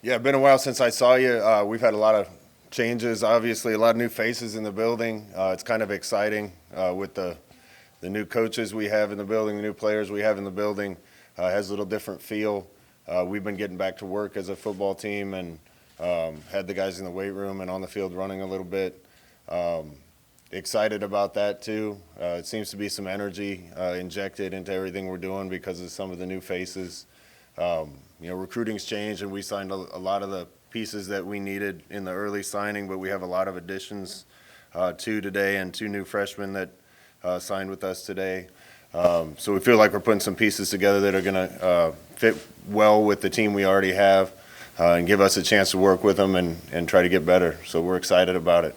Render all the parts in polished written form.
Yeah, been a while since I saw you. We've had a lot of changes, obviously, a lot of new faces in the building. It's kind of exciting with the new coaches we have in the building, the new players we have in the building. It has a little different feel. We've been getting back to work as a football team and had the guys in the weight room and on the field running a little bit. Excited about that too. It seems to be some energy injected into everything we're doing because of some of the new faces. Recruiting's changed, and we signed a lot of the pieces that we needed in the early signing, but we have a lot of additions today and two new freshmen that signed with us today. So we feel like we're putting some pieces together that are going to fit well with the team we already have and give us a chance to work with them and try to get better. So we're excited about it.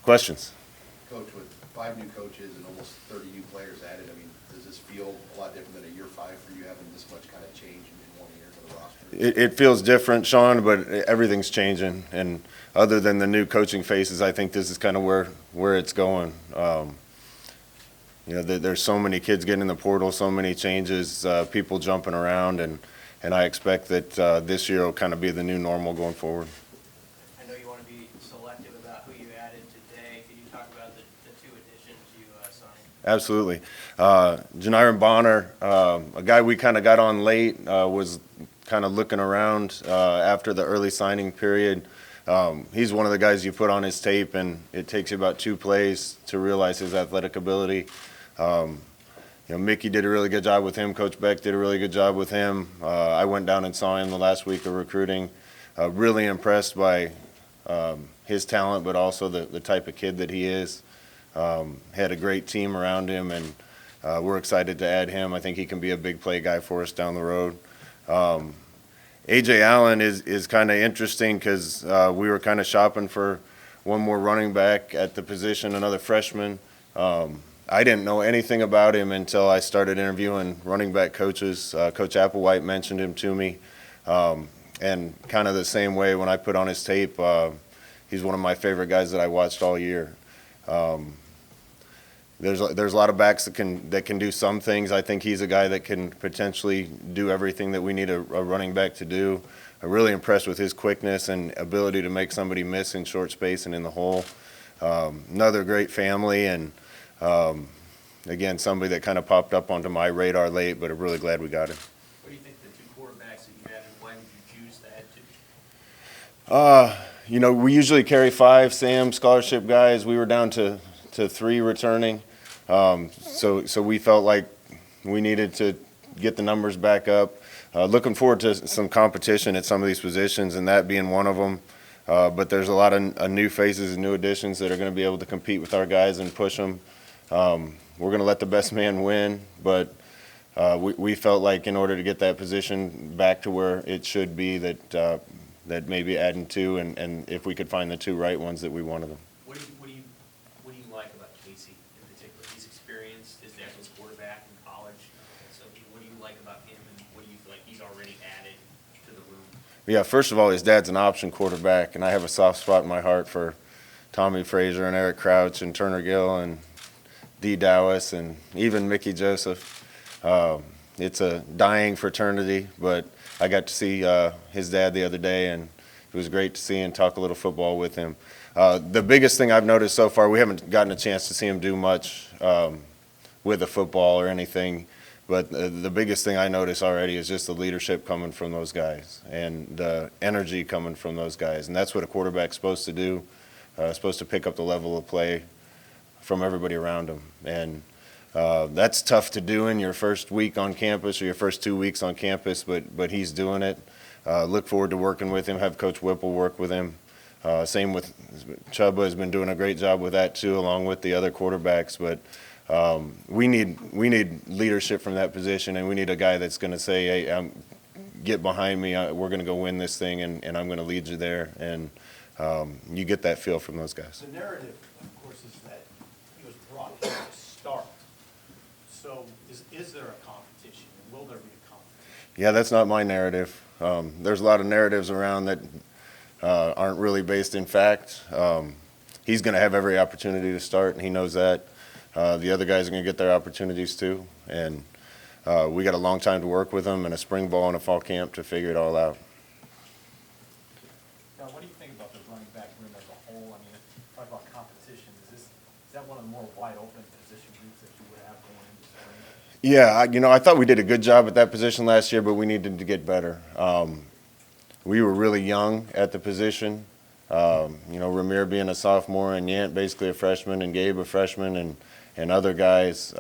Questions? Coach, with 5 new coaches and almost 30 new players added, does this feel a lot different than a year 5 for you, having this much kind of change in 1 year to the roster? It feels different, Sean, but everything's changing. And other than the new coaching faces, I think this is kind of where it's going. There's so many kids getting in the portal, so many changes, people jumping around, and I expect that this year will kind of be the new normal going forward. I know you want to be selective about who you added today. Can you talk about the 2 additions you signed? Absolutely. Janiron Bonner, a guy we kind of got on late, was kind of looking around after the early signing period. He's one of the guys you put on his tape, and it takes you about 2 plays to realize his athletic ability. Mickey did a really good job with him. Coach Beck did a really good job with him. I went down and saw him the last week of recruiting. Really impressed by his talent, but also the type of kid that he is. Had a great team around him, and we're excited to add him. I think he can be a big play guy for us down the road. A.J. Allen is kind of interesting because we were kind of shopping for one more running back at the position, another freshman. I didn't know anything about him until I started interviewing running back coaches. Coach Applewhite mentioned him to me. And kind of the same way when I put on his tape, he's one of my favorite guys that I watched all year. There's a lot of backs that can do some things. I think he's a guy that can potentially do everything that we need a running back to do. I'm really impressed with his quickness and ability to make somebody miss in short space and in the hole. Another great family, and again, somebody that kind of popped up onto my radar late, but I'm really glad we got him. What do you think the 2 quarterbacks that you added, why did you choose that 2? We usually carry 5 Sam scholarship guys. We were down to 3 returning. So we felt like we needed to get the numbers back up. Looking forward to some competition at some of these positions, and that being one of them. But there's a lot of new faces and new additions that are going to be able to compete with our guys and push them. We're going to let the best man win, but we felt like in order to get that position back to where it should be, that maybe adding 2, and if we could find the 2 right ones, that we wanted them. What do you like about Casey in particular? He's experienced. His dad was quarterback in college. So what do you like about him, and what do you feel like he's already added to the room? Yeah, first of all, his dad's an option quarterback, and I have a soft spot in my heart for Tommy Frazier and Eric Crouch and Turner Gill and D. Dowis and even Mickey Joseph. It's a dying fraternity, but I got to see his dad the other day, and it was great to see and talk a little football with him. The biggest thing I've noticed so far, we haven't gotten a chance to see him do much with a football or anything, but the biggest thing I notice already is just the leadership coming from those guys and the energy coming from those guys. And that's what a quarterback's supposed to do, supposed to pick up the level of play from everybody around him. And that's tough to do in your first week on campus or your first 2 weeks on campus, but he's doing it. Look forward to working with him, have Coach Whipple work with him. Same with Chubba has been doing a great job with that too, along with the other quarterbacks. But we need leadership from that position, and we need a guy that's going to say, hey, get behind me. We're going to go win this thing, and I'm going to lead you there. And you get that feel from those guys. The narrative, of course, is that he was brought here to start. So is there a competition, and will there be a competition? Yeah, that's not my narrative. There's a lot of narratives around that aren't really based in fact. He's going to have every opportunity to start, and he knows that. The other guys are going to get their opportunities too. And we got a long time to work with them and a spring ball and a fall camp to figure it all out. Now, what do you think about the running back room as a whole? I mean, talk about competition. Is that one of the more wide open position groups that you would have going into spring? Yeah, I thought we did a good job at that position last year, but we needed to get better. We were really young at the position. Ramir being a sophomore and Yant basically a freshman and Gabe a freshman and other guys.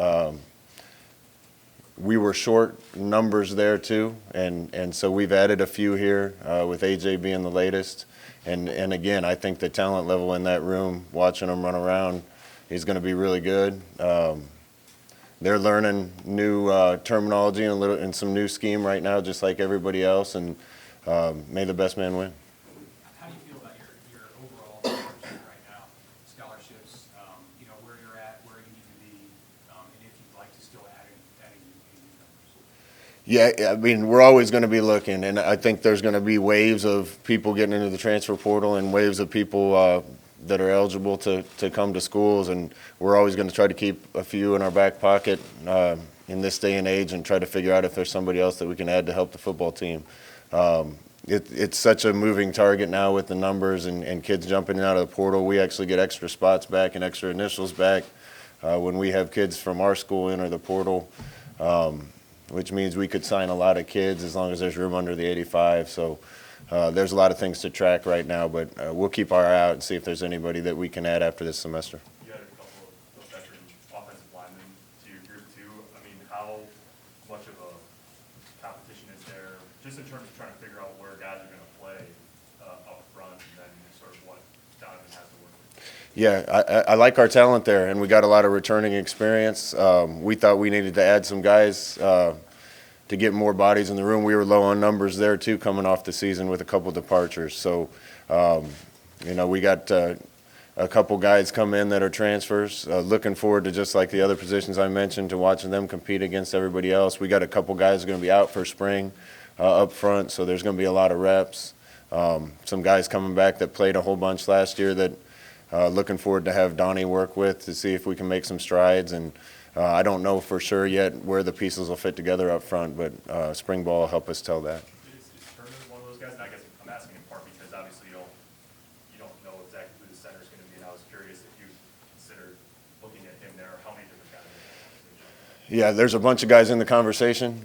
We were short numbers there too, and so we've added a few here with AJ being the latest. And again, I think the talent level in that room, watching them run around, is going to be really good. They're learning new terminology and some new scheme right now, just like everybody else, and may the best man win. How do you feel about your overall situation right now? Scholarships, where you're at, where you need to be, and if you'd like to still adding new numbers? Yeah, I mean, we're always going to be looking, and I think there's going to be waves of people getting into the transfer portal and waves of people that are eligible to come to schools, and we're always going to try to keep a few in our back pocket in this day and age and try to figure out if there's somebody else that we can add to help the football team. It's such a moving target now with the numbers and kids jumping in and out of the portal. We actually get extra spots back and extra initials back when we have kids from our school enter the portal, which means we could sign a lot of kids as long as there's room under the 85. So there's a lot of things to track right now, but we'll keep our eye out and see if there's anybody that we can add after this semester. You added a couple of veteran offensive linemen to your group too. I mean, how much of a competition is there, just in terms of trying to figure out where guys are going to play up front, and then sort of what Donovan has to work with? Yeah, I like our talent there, and we got a lot of returning experience. We thought we needed to add some guys to get more bodies in the room. We were low on numbers there too, coming off the season with a couple departures. So, we got a couple guys come in that are transfers. Looking forward to, just like the other positions I mentioned, to watching them compete against everybody else. We got a couple guys going to be out for spring up front, so there's going to be a lot of reps. Some guys coming back that played a whole bunch last year that looking forward to have Donnie work with to see if we can make some strides. And I don't know for sure yet where the pieces will fit together up front, but spring ball will help us tell that. Is Turner one of those guys? And I guess I'm asking in part because obviously you don't know exactly who the center is going to be, and I was curious if you considered looking at him there, or how many different guys are in the conversation? Yeah, there's a bunch of guys in the conversation.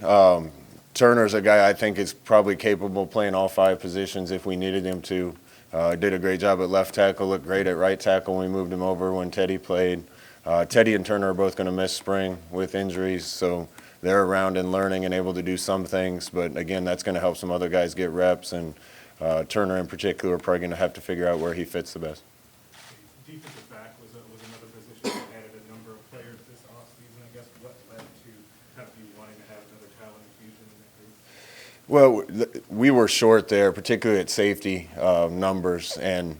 Turner's a guy I think is probably capable of playing all five positions if we needed him to. Did a great job at left tackle, looked great at right tackle when we moved him over when Teddy played. Teddy and Turner are both going to miss spring with injuries, so they're around and learning and able to do some things. But again, that's going to help some other guys get reps, and Turner in particular are probably going to have to figure out where he fits the best. Defensive back was another position that added a number of players this offseason. I guess what led to kind of you wanting to have another talent infusion in that group? Well, we were short there, particularly at safety numbers, and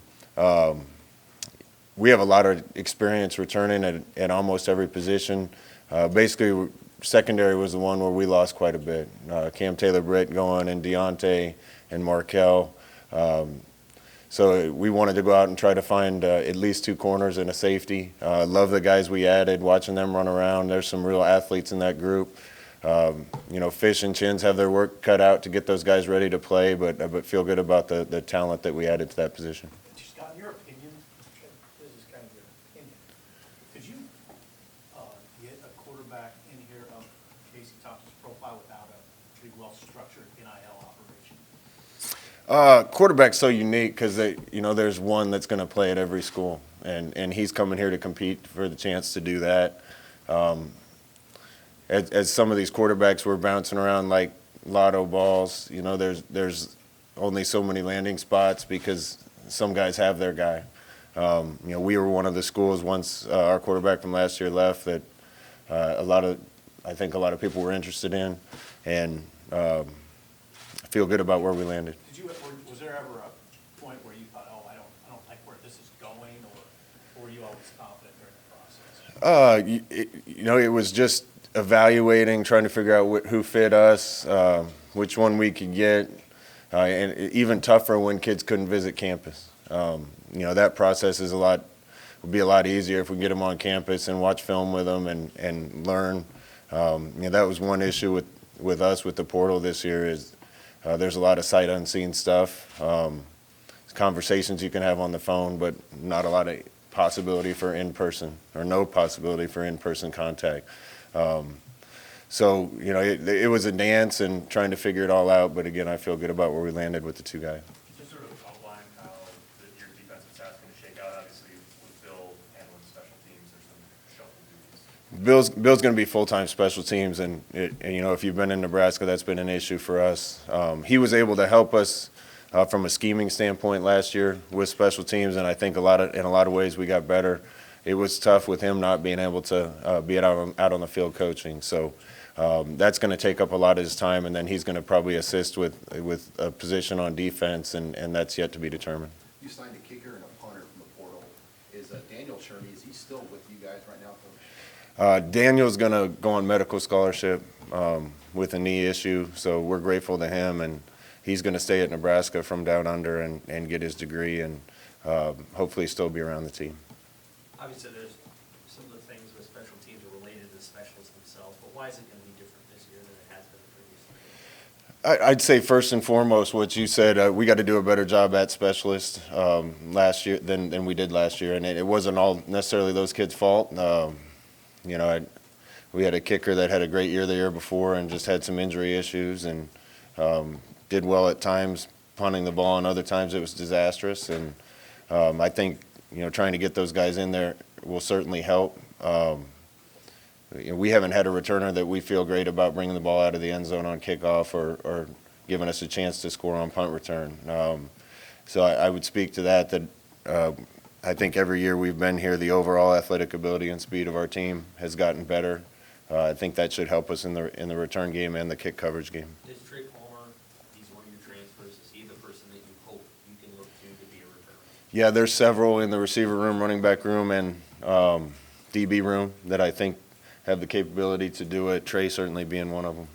we have a lot of experience returning at almost every position. Basically, secondary was the one where we lost quite a bit. Cam Taylor-Britt going, and Deontay and Markel. So we wanted to go out and try to find at least two corners and a safety. Love the guys we added, watching them run around. There's some real athletes in that group. Fish and Chins have their work cut out to get those guys ready to play, but feel good about the talent that we added to that position. Scott, in your opinion, this is kind of your opinion, could you get a quarterback in here of Casey Thompson's profile without a big, well-structured NIL operation? Quarterback's so unique because there's one that's going to play at every school, and he's coming here to compete for the chance to do that. As some of these quarterbacks were bouncing around like lotto balls, there's only so many landing spots because some guys have their guy. We were one of the schools once our quarterback from last year left that I think a lot of people were interested in, and I feel good about where we landed. Was there ever a point where you thought, I don't like where this is going, or were you always confident during the process? It was just evaluating, trying to figure out who fit us, which one we could get, and even tougher when kids couldn't visit campus. That process would be a lot easier if we can get them on campus and watch film with them and learn That was one issue with us with the portal this year is there's a lot of sight unseen stuff, conversations you can have on the phone, but not a lot of possibility for in-person or no possibility for in-person contact. So, it was a dance and trying to figure it all out, but again, I feel good about where we landed with the two guys. Just sort of outline how your defensive staff's going to shake out. Obviously, with Bill handling special teams, there's some shuffle duties. Bill's going to be full-time special teams, and if you've been in Nebraska, that's been an issue for us. He was able to help us from a scheming standpoint last year with special teams, and I think in a lot of ways we got better. It was tough with him not being able to be out on the field coaching. So that's going to take up a lot of his time, and then he's going to probably assist with a position on defense, and that's yet to be determined. You signed a kicker and a punter from the portal. Is Daniel Cherney, is he still with you guys right now, Coach? Daniel's going to go on medical scholarship with a knee issue, so we're grateful to him, and he's going to stay at Nebraska from down under and get his degree and hopefully still be around the team. Obviously, there's some of the things with special teams are related to the specialists themselves, but why is it going to be different this year than it has been previously? I'd say first and foremost what you said, we got to do a better job at specialist last year than we did last year, and it wasn't all necessarily those kids' fault. We had a kicker that had a great year the year before and just had some injury issues and did well at times punting the ball, and other times it was disastrous. And I think trying to get those guys in there will certainly help. We haven't had a returner that we feel great about bringing the ball out of the end zone on kickoff or giving us a chance to score on punt return. So I would speak to that I think every year we've been here, the overall athletic ability and speed of our team has gotten better. I think that should help us in the return game and the kick coverage game. Is Trey Palmer, he's one of your transfers, is he the person that you hope you can look to be a returner? Yeah, there's several in the receiver room, running back room, and DB room that I think have the capability to do it. Trey certainly being one of them.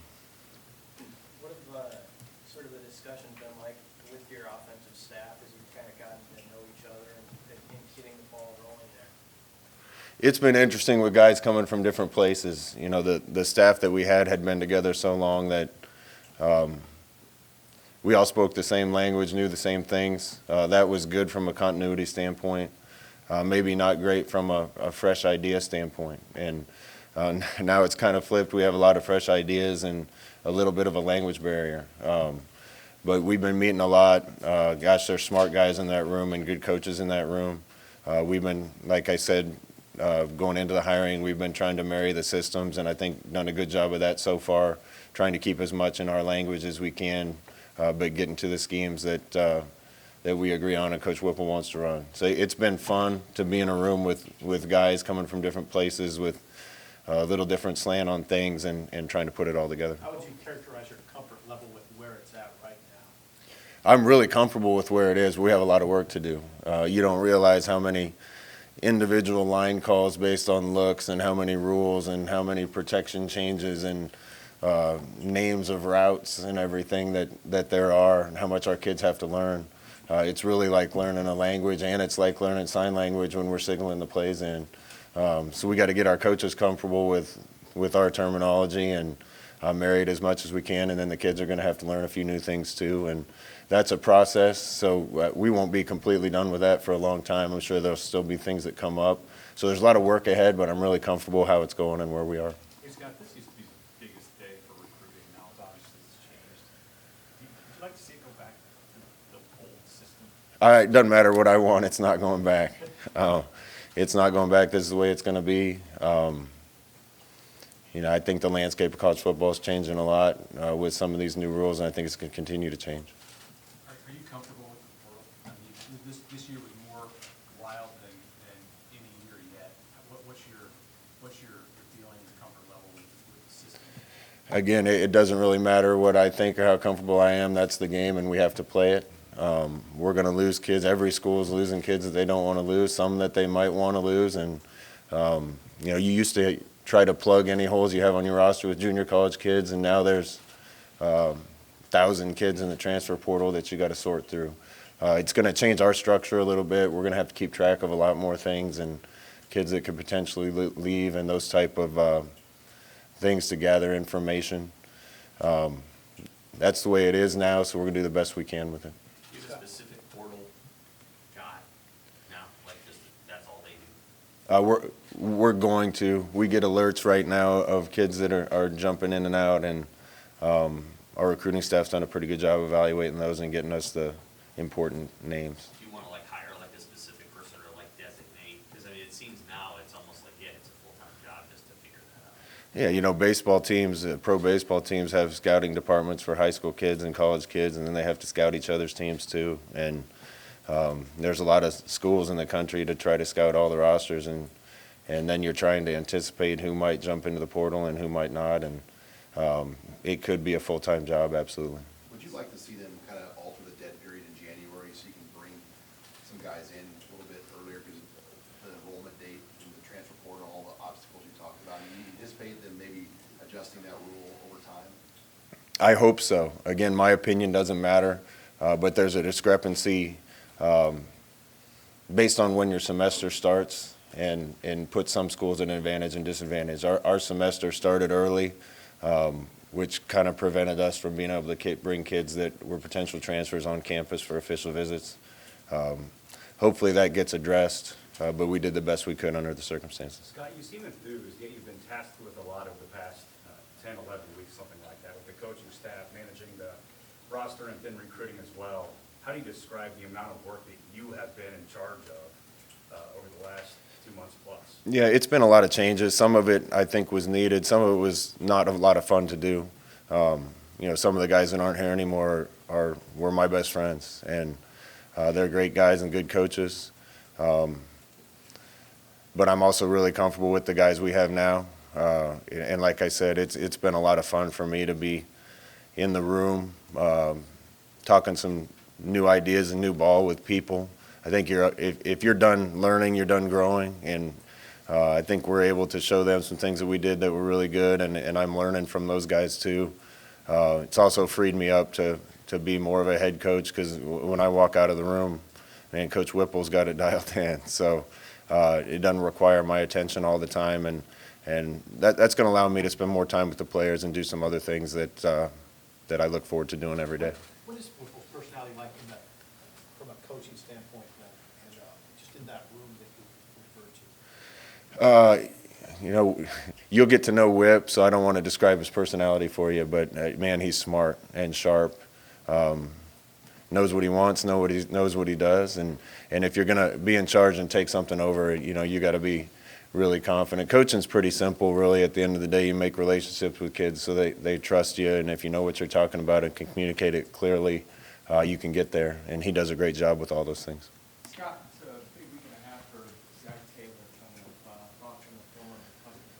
What have sort of the discussion been like with your offensive staff as you've kind of gotten to know each other and getting the ball rolling there? It's been interesting with guys coming from different places. The staff that we had been together so long that we all spoke the same language, knew the same things. That was good from a continuity standpoint. Maybe not great from a fresh idea standpoint. And now it's kind of flipped. We have a lot of fresh ideas and a little bit of a language barrier. But we've been meeting a lot. There's smart guys in that room and good coaches in that room. We've been, like I said, going into the hiring, we've been trying to marry the systems, and I think done a good job of that so far, trying to keep as much in our language as we can, but getting to the schemes that we agree on and Coach Whipple wants to run. So it's been fun to be in a room with guys coming from different places with a little different slant on things and trying to put it all together. How would you characterize your comfort level with where it's at right now? I'm really comfortable with where it is. We have a lot of work to do. You don't realize how many individual line calls based on looks and how many rules and how many protection changes and names of routes and everything that there are and how much our kids have to learn. It's really like learning a language, and it's like learning sign language when we're signaling the plays in. So we got to get our coaches comfortable with our terminology and marry it as much as we can, and then the kids are going to have to learn a few new things too. And that's a process, so we won't be completely done with that for a long time. I'm sure there'll still be things that come up. So there's a lot of work ahead, but I'm really comfortable how it's going and where we are. Hey, Scott, this used to be the biggest day for recruiting. Now, obviously, it's changed. Would you like to see it go back to the old system? It doesn't matter what I want. It's not going back. It's not going back. This is the way it's going to be. I think the landscape of college football is changing a lot with some of these new rules, and I think it's going to continue to change. Are you comfortable with the portal? I mean, this year was more wild than any year yet. What's your feeling, your comfort level with the system? Again, it doesn't really matter what I think or how comfortable I am. That's the game, and we have to play it. We're going to lose kids. Every school is losing kids that they don't want to lose, some that they might want to lose. And, you used to try to plug any holes you have on your roster with junior college kids, and now there's 1,000 kids in the transfer portal that you got to sort through. It's going to change our structure a little bit. We're going to have to keep track of a lot more things and kids that could potentially leave and those type of things to gather information. That's the way it is now, so we're going to do the best we can with it. Do you have a specific portal guy now, like just, that's all they do? We're going to. We get alerts right now of kids that are jumping in and out, and our recruiting staff's done a pretty good job evaluating those and getting us the important names. Do you want to like hire like a specific person or like designate? Because I mean, it seems now it's almost like, yeah, it's a full-time job just to figure that out. Yeah, you know, baseball teams, pro baseball teams have scouting departments for high school kids and college kids, and then they have to scout each other's teams too. And there's a lot of schools in the country to try to scout all the rosters, and then you're trying to anticipate who might jump into the portal and who might not, and it could be a full-time job, absolutely. Would you like to see them kind of alter the dead period in January so you can bring some guys in a little bit earlier because of the enrollment date and the transfer portal, all the obstacles you talked about? Do you anticipate them maybe adjusting that rule over time? I hope so. Again, my opinion doesn't matter, but there's a discrepancy based on when your semester starts, and put some schools at an advantage and disadvantage. Our semester started early, which kind of prevented us from being able to bring kids that were potential transfers on campus for official visits. Hopefully that gets addressed, but we did the best we could under the circumstances. Scott, you seem enthused, yet you've been tasked with a lot over the past 10, 11 weeks, something like that, with the coaching staff, managing the roster and then recruiting as well. How do you describe the amount of work that you have been in charge of over the last 2 months plus? Yeah, it's been a lot of changes. Some of it I think was needed. Some of it was not a lot of fun to do. You know, some of the guys that aren't here anymore were my best friends, and they're great guys and good coaches. But I'm also really comfortable with the guys we have now. And like I said, it's been a lot of fun for me to be in the room, talking some new ideas and new ball with people. I think if you're done learning, you're done growing, and I think we're able to show them some things that we did that were really good, and I'm learning from those guys too. It's also freed me up to be more of a head coach, because when I walk out of the room, man, Coach Whipple's got it dialed in. So it doesn't require my attention all the time, and that's going to allow me to spend more time with the players and do some other things that I look forward to doing every day. What is Whipple's personality like from a coaching standpoint, and just in that room that you referred to? You know, you'll get to know Whip, so I don't want to describe his personality for you, but man, he's smart and sharp. Knows what he wants, knows what he does, and if you're going to be in charge and take something over, you know, you got to be really confident. Coaching's pretty simple, really. At the end of the day, you make relationships with kids so they trust you, and if you know what you're talking about and can communicate it clearly, you can get there, and he does a great job with all those things. Scott, it's a big week and a half for Zach Taylor coming up, thoughts on the former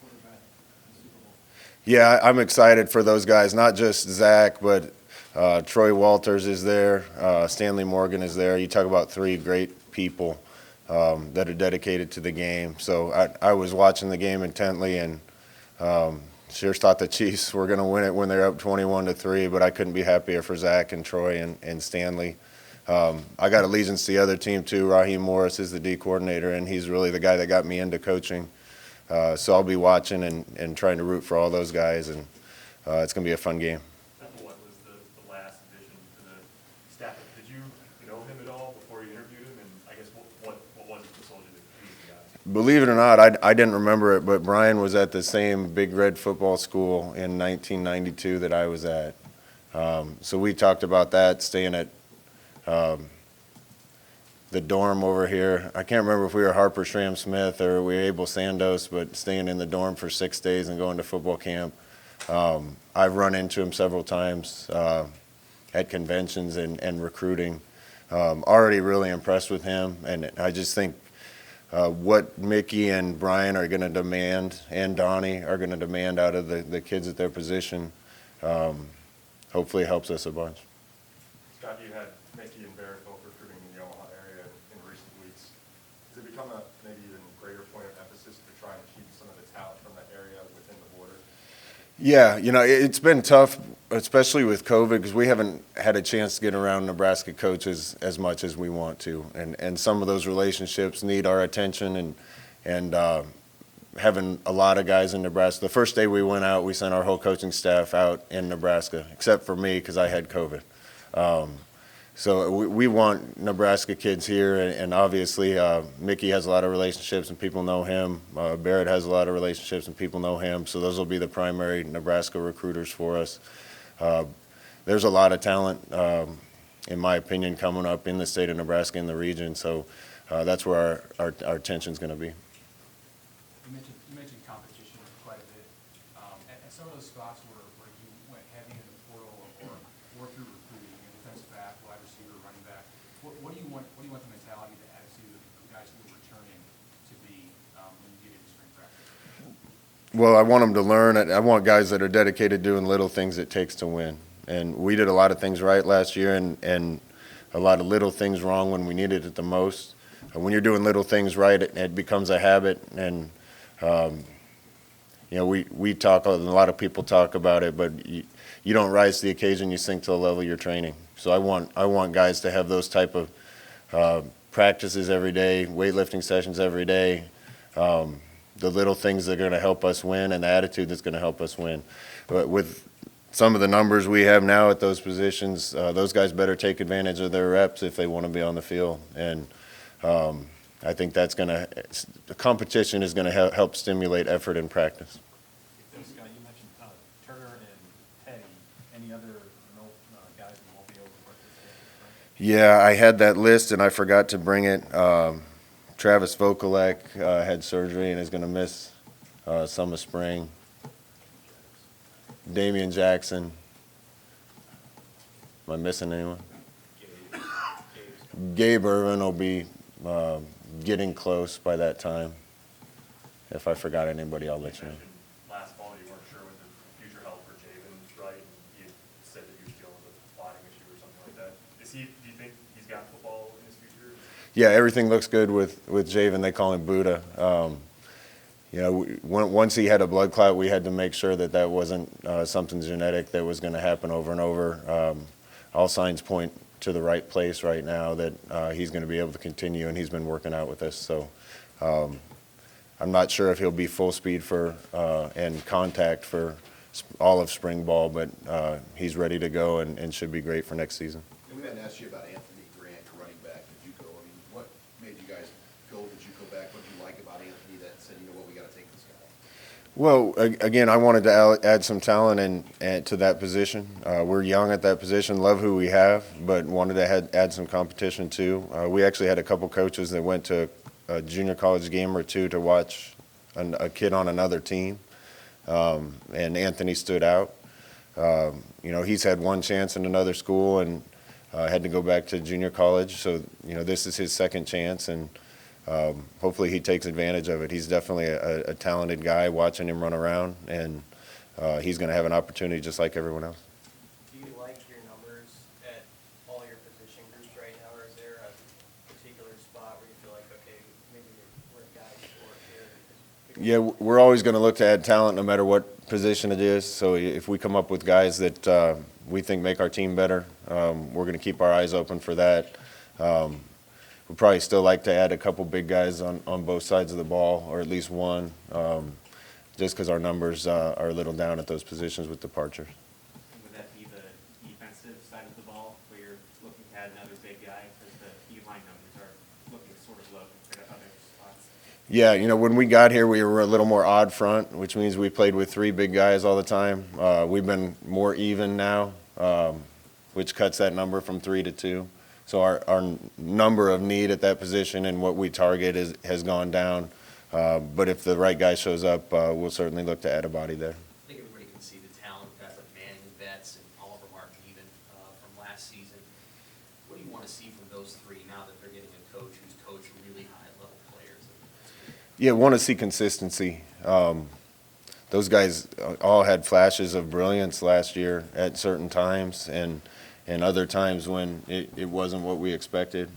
quarterback in the Super Bowl? Yeah, I'm excited for those guys, not just Zach, but Troy Walters is there, Stanley Morgan is there. You talk about three great people that are dedicated to the game. So I was watching the game intently, and sure thought the Chiefs were going to win it when they're up 21-3, but I couldn't be happier for Zach and Troy and Stanley. I got allegiance to the other team too. Raheem Morris is the D coordinator, and he's really the guy that got me into coaching. So I'll be watching and trying to root for all those guys, and it's going to be a fun game. What was the last addition to the staff? Did you know him at all before you interviewed him? And I guess what was it that told you that he was the guy? Believe it or not, I didn't remember it, but Brian was at the same Big Red football school in 1992 that I was at. So we talked about that, staying at the dorm over here. I can't remember if we were Harper Schramm Smith or we were Abel Sandos, but staying in the dorm for 6 days and going to football camp. I've run into him several times at conventions and recruiting. Already really impressed with him, and I just think what Mickey and Brian are going to demand, and Donnie are going to demand out of the kids at their position, hopefully helps us a bunch. Scott, you had Mickey and Barrett both recruiting in the Omaha area in recent weeks. Has it become a maybe even greater point of emphasis to try and keep some of the talent from that area within the border? Yeah, you know, it's been tough, especially with COVID, because we haven't had a chance to get around Nebraska coaches as much as we want to. And some of those relationships need our attention, and having a lot of guys in Nebraska. The first day we went out, we sent our whole coaching staff out in Nebraska, except for me because I had COVID. So we want Nebraska kids here, and obviously Mickey has a lot of relationships and people know him. Barrett has a lot of relationships and people know him. So those will be the primary Nebraska recruiters for us. There's a lot of talent, in my opinion, coming up in the state of Nebraska in the region. So that's where our attention is going to be. You mentioned competition quite a bit. At some of those spots where you went heavy in the portal or through recruiting, defensive back, wide receiver, running back, what do you want the mentality, the attitude of the guys who are returning to be when you get into spring practice? Well, I want them to learn. I want guys that are dedicated doing little things it takes to win. And we did a lot of things right last year and a lot of little things wrong when we needed it the most. When you're doing little things right, it becomes a habit. And, we talk, a lot of people talk about it, but you don't rise to the occasion, you sink to the level you're training. So I want guys to have those type of practices every day, weightlifting sessions every day, the little things that are going to help us win and the attitude that's going to help us win. But with some of the numbers we have now at those positions, those guys better take advantage of their reps if they want to be on the field. And I think that's going to, the competition is going to help stimulate effort and practice. Scott, you mentioned Turner and Petty. Any other guys who won't be able to participate? Yeah, I had that list and I forgot to bring it. Travis Vokalek had surgery and is going to miss some of spring. Damian Jackson. Am I missing anyone? Gabe Irvin will be getting close by that time. If I forgot anybody, I'll let you know. Last fall, you weren't sure with the future health for Javen, right? You said that he was dealing with a spotting issue or something like that. Do you think he's got football in his future? Yeah, everything looks good with Javen. They call him Buddha. Once he had a blood clot, we had to make sure that wasn't something genetic that was going to happen over and over. All signs point to the right place right now that he's going to be able to continue, and he's been working out with us. So I'm not sure if he'll be full speed and contact for all of spring ball, but he's ready to go and should be great for next season. And we hadn't asked you about Anthony Grant, your running back, at JUCO. I mean, what made you guys go to JUCO back? What did you like about Anthony that said, you know what, we got to take this guy? Well, again, I wanted to add some talent to that position. We're young at that position, love who we have, but wanted to add some competition too. We actually had a couple coaches that went to a junior college game or two to watch a kid on another team, and Anthony stood out. He's had one chance in another school and had to go back to junior college, so this is his second chance, and hopefully he takes advantage of it. He's definitely a talented guy. Watching him run around, and he's going to have an opportunity just like everyone else. Do you like your numbers at all your position groups right now, or is there a particular spot where you feel like, okay, maybe we're a guy short here? Yeah, we're always going to look to add talent no matter what position it is. So if we come up with guys that we think make our team better, we're going to keep our eyes open for that. We'd probably still like to add a couple big guys on both sides of the ball, or at least one, just because our numbers are a little down at those positions with departures. Would that be the defensive side of the ball where you're looking to add another big guy, because the D-line numbers are looking sort of low compared to other spots? Yeah, when we got here, we were a little more odd front, which means we played with three big guys all the time. We've been more even now, which cuts that number from 3 to 2. So our number of need at that position and what we target has gone down. But if the right guy shows up, we'll certainly look to add a body there. I think everybody can see the talent, guys like Manning, Betts, and Oliver Martin even from last season. What do you want to see from those three now that they're getting a coach who's coached really high-level players? Yeah, want to see consistency. Those guys all had flashes of brilliance last year at certain times, and other times when it wasn't what we expected.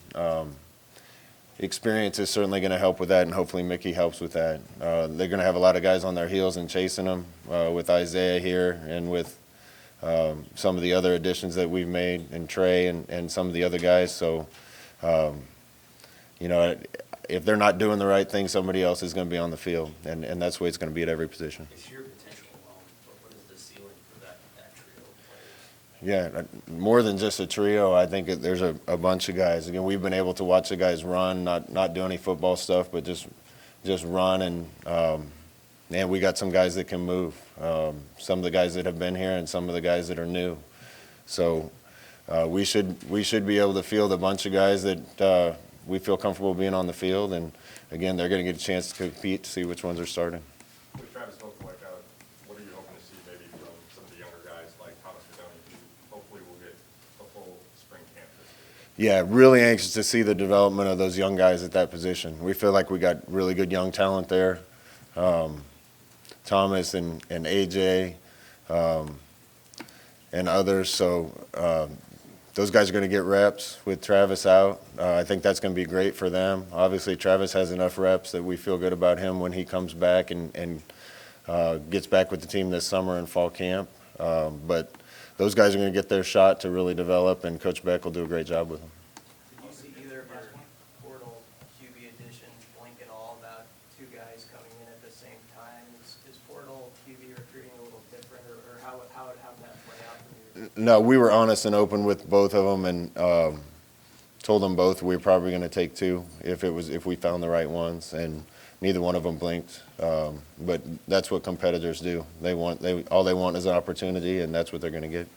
Experience is certainly going to help with that, and hopefully Mickey helps with that. They're going to have a lot of guys on their heels and chasing them with Isaiah here and with some of the other additions that we've made, and Trey and some of the other guys. So you know, if they're not doing the right thing, somebody else is going to be on the field, and that's the way it's going to be at every position. It's your potential alone, but what is the ceiling for that trio of players? Yeah, more than just a trio. I think there's a bunch of guys. Again, we've been able to watch the guys run, not do any football stuff, but just run, and we got some guys that can move. Some of the guys that have been here, and some of the guys that are new. So we should be able to field a bunch of guys that we feel comfortable being on the field, and again, they're going to get a chance to compete to see which ones are starting. With Travis Hope, what are you hoping to see maybe from some of the younger guys like Thomas Cadoni, who hopefully will get a full spring camp this year? Yeah, really anxious to see the development of those young guys at that position. We feel like we got really good young talent there. Thomas and AJ and others. So those guys are going to get reps with Travis out. I think that's going to be great for them. Obviously, Travis has enough reps that we feel good about him when he comes back and gets back with the team this summer in fall camp. But those guys are going to get their shot to really develop, and Coach Beck will do a great job with them. Did you see either of our portal QB additions blink at all about two guys coming in at the same time? Is portal QB recruiting a little different, or how would that play out for you? No, we were honest and open with both of them, and told them both we were probably going to take two if we found the right ones, and neither one of them blinked. But that's what competitors do. All they want is an opportunity, and that's what they're going to get.